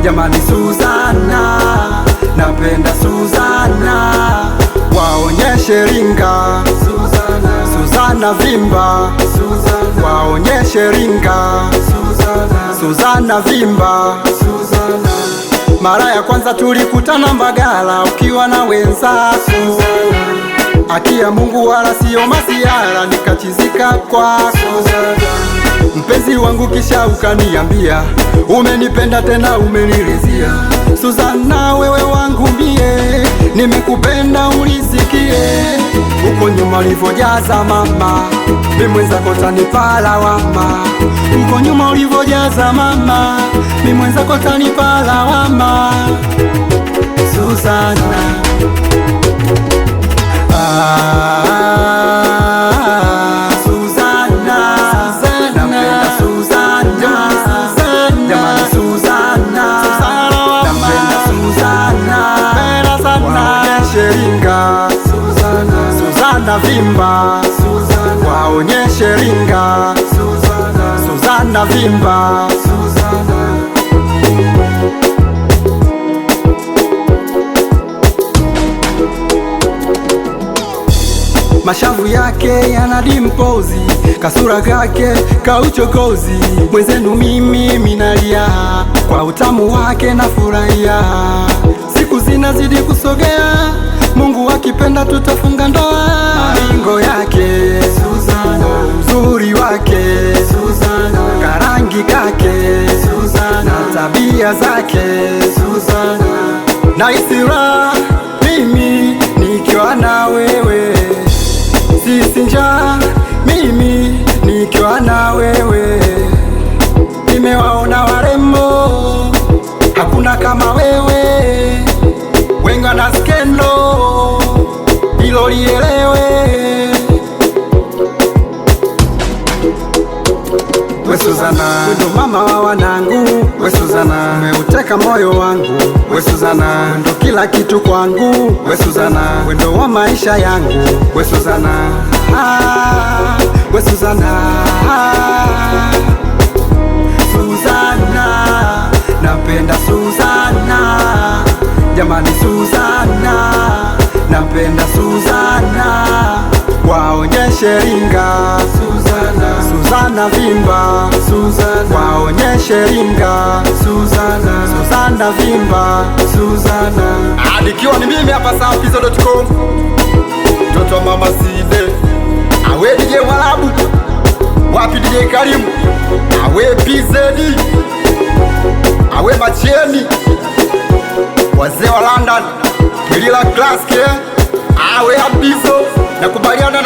jamani Suzana, napenda Suzana, waonyeshe ringa Suzana vimba, waonyeshe ringa Suzana vimba. Mara ya kwanza tulikutana Mbagala ukiwa na wenzako, akia Mungu wala sio masiara, nikachizika kwako mpenzi wangu, kisha ukaniambia umenipenda tena umenilizia. Suzana wewe wangu mie, nimekupenda ulisikie. Uko nyuma ulivojaza mama, mimi mwenzako tanipa lawama. Uko nyuma ulivojaza mama, mimi mwenzako tanipa lawama. Suzana, Suzana vimba, waonyeshe ringa Suzana vimba. Mashavu yake yana dimpozi, kasura kake kauchokozi. Mwenzenu mimi minalia, kwa utamu wake na furahia. Siku zinazidi kusogea, Mungu akipenda tutafunga ndoa. Maringo yake Suzana, uzuri wake Suzana, karangi kake Suzana, tabia zake Suzana, na isira mimi nikiwa na wewe, sisi njaa mimi nikiwa na wewe. Nimewaona warembo, hakuna kama wewe, wenga na skendo, hilo lielewe. We Suzana, ndo mama wa wanangu. We Suzana, umeuteka moyo wangu. We Suzana, ndo kila kitu kwangu. We Suzana, ndo wa maisha yangu. We Suzana, we Suzana, Suzana, napenda Suzana, jamani Suzana, napenda Suzana, waonyeshe ringa Suzana vimba, waonyeshe ringa Suzana vimba. Adikiwa ni mimi hapa Safizo.com, mtoto mama Side, awe DJ Mwarabu, wapi DJ Karimu, awe PZ, awe Macheni, wazee wa London, Twilila Classic, awe Abizo, nakubaliana